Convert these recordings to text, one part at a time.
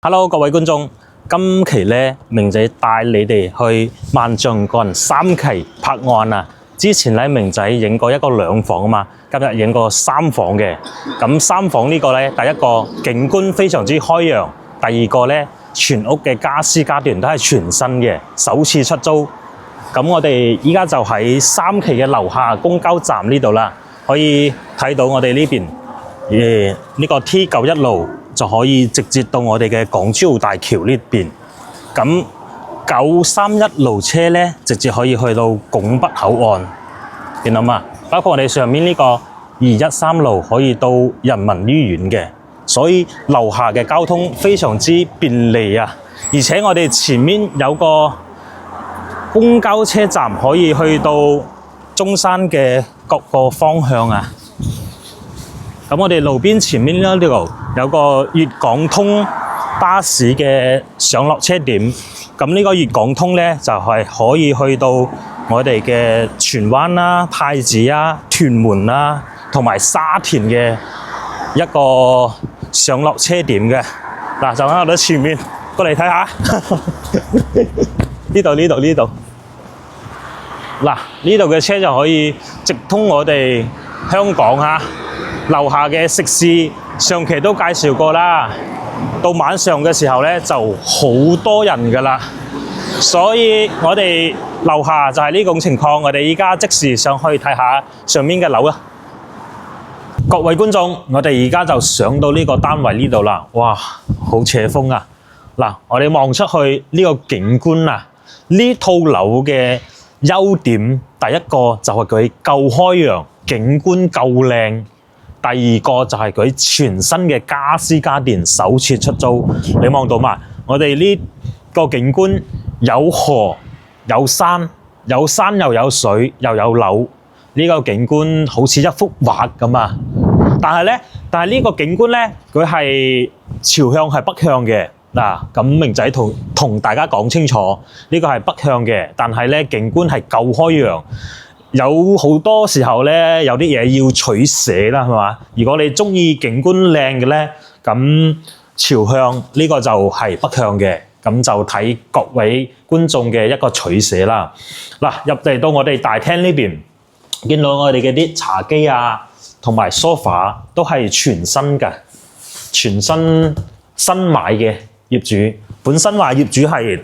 Hello，各位觀眾，今期咧明仔帶你哋去萬象郡3期拍案啊！之前咧明仔影過一個2房啊嘛，今日影個3房嘅。咁3房呢個咧，第一個景觀非常之開揚，第二個咧全屋嘅家私家電都係全新嘅，首次出租。咁我哋依家就喺3期嘅樓下公交站呢度啦，可以睇到我哋呢邊呢個 T91路。就可以直接到我哋嘅港珠澳大橋呢邊。咁931路車咧，直接可以去到拱北口岸。見到嘛？包括我哋上面呢個213路可以到人民醫院嘅，所以樓下嘅交通非常之便利啊！而且我哋前面有個公交車站可以去到中山嘅各個方向啊！咁我哋路邊前面呢度有個粵港通巴士嘅上落車點，咁呢個粵港通咧就係可以去到我哋嘅荃灣啦、太子啊、屯門啦，同埋沙田嘅一個上落車點嘅。嗱，就喺我哋前面，過嚟睇下。呢度。嗱，呢度嘅車就可以直通我哋香港啊。樓下嘅食肆上期都介紹過啦，到晚上嘅時候咧就好多人噶啦，所以我哋樓下就係呢種情況。我哋依家即時上去睇下上面嘅樓啦。各位觀眾，我哋而家就上到呢個單位呢度啦。哇，好斜風啊！嗱，我哋望出去呢個景觀啊，呢套樓嘅優點，第一個就係佢夠開揚，景觀夠靚。第二個就係佢全新嘅家私家電首次出租，你望到嘛？我哋呢個景觀有河有山，有山又有水又有樓，呢個景觀好似一幅畫咁啊！但係呢個景觀咧，佢係朝向係北向嘅嗱。咁明仔同大家講清楚，呢個係北向嘅，但係咧景觀係夠開揚。有好多時候咧，有啲嘢要取捨啦，係嘛？如果你中意景觀靚嘅咧，咁朝向呢個就係北向嘅，咁就睇各位觀眾嘅一個取捨啦。嗱，入嚟到我哋大廳呢邊，見到我哋嘅啲茶几啊，同埋 sofa 都係全新嘅，全新買嘅業主。本身話業主係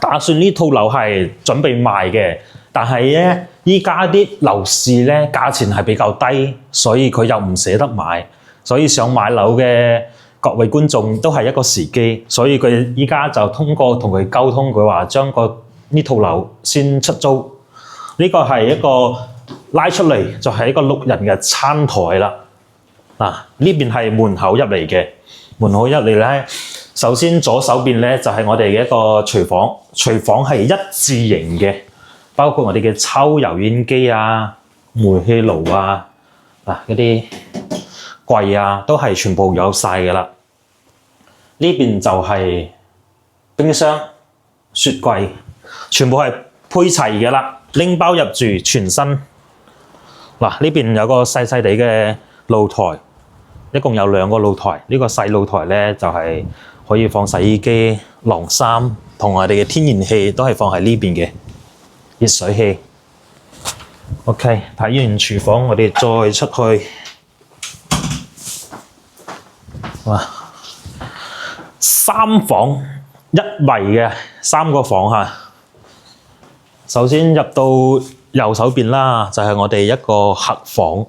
打算呢套樓係準備賣嘅，但係咧，依家啲樓市咧價錢係比較低，所以佢又唔捨得買，所以想買樓嘅各位觀眾都係一個時機，所以佢依家就通過同佢溝通，佢話將呢套樓先出租。呢個係一個拉出嚟就係一個6人嘅餐台啦。嗱，呢邊係門口入嚟嘅，門口入嚟咧，首先左手邊咧就係我哋嘅一個廚房，廚房係一字形嘅。包括我哋嘅抽油煙機啊、煤氣爐啊、嗰啲櫃啊，都係全部有晒㗎啦。呢邊就係冰箱、雪櫃，全部係配齊㗎啦，拎包入住全新。嗱，呢邊有個細細地嘅露台，一共有2個露台。呢個細露台咧就係可以放洗衣機、晾衫，同我哋嘅天然氣都係放喺呢邊嘅。熱水器 ，OK。睇完廚房，我哋再出去。哇，3房1衛嘅3個房嚇。首先入到右手邊啦，就係我哋一個客房。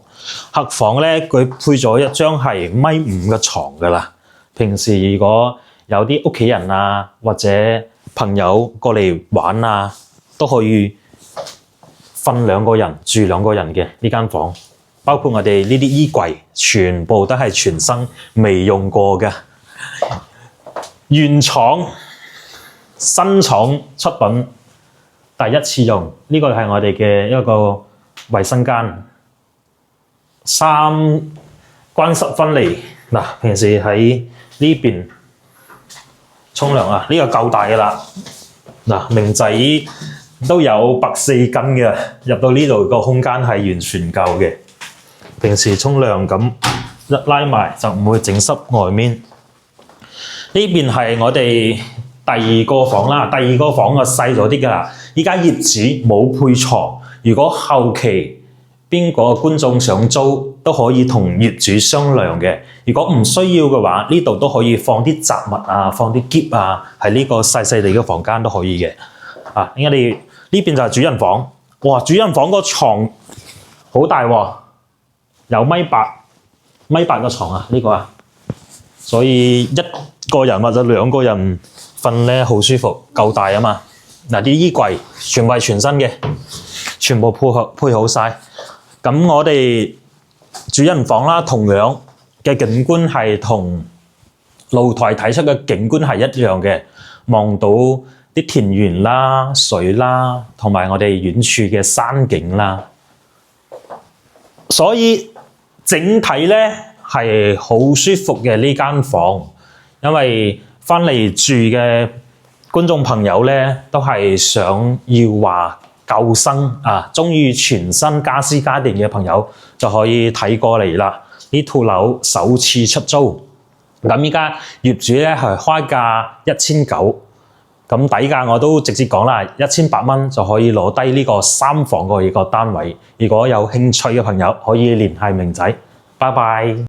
客房咧，佢配咗一張係1.5米嘅床㗎啦。平時如果有啲屋企人啊，或者朋友過嚟玩啊，都可以瞓2個人，住2個人嘅呢間房，包括我哋呢啲衣櫃，全部都係全新，未用過嘅原廠新廠出品，第一次用。呢個係我哋嘅一個衛生間，3乾濕分離。嗱，平時喺呢邊沖涼啊，呢個夠大㗎啦。嗱，明仔都有104斤嘅，入到呢度個空間係完全夠嘅。平時沖涼咁一拉埋就唔會整濕外面。邊係我哋第二個房啦，第二個房就細咗啲㗎啦。依家業主冇配床，如果後期邊個觀眾想租，都可以同業主商量嘅。如果唔需要嘅話，呢度都可以放啲雜物啊，放啲篋啊，喺呢個細細地嘅房間都可以嘅。啊，我哋呢邊就係主人房。哇，主人房個床好大喎，有米八個床啊，呢個啊，所以一個人或者兩個人瞓咧好舒服，夠大啊嘛。嗱，啲衣櫃全部係全新嘅，全部配好晒。咁我哋主人房啦，同樣嘅景觀係同露台睇出嘅景觀係一樣嘅，望到啲田園啦、水啦，同埋我哋遠處嘅山景啦。所以整體咧係好舒服嘅呢間房，因為翻嚟住嘅觀眾朋友咧都係想要話救生啊，鍾意全新家私家電嘅朋友就可以睇過嚟啦。呢套樓首次出租，咁依家業主咧係開價1900，咁底價我都直接講啦，1800蚊就可以攞低呢個3房嘅一個單位。如果有興趣嘅朋友可以聯繫明仔，拜拜。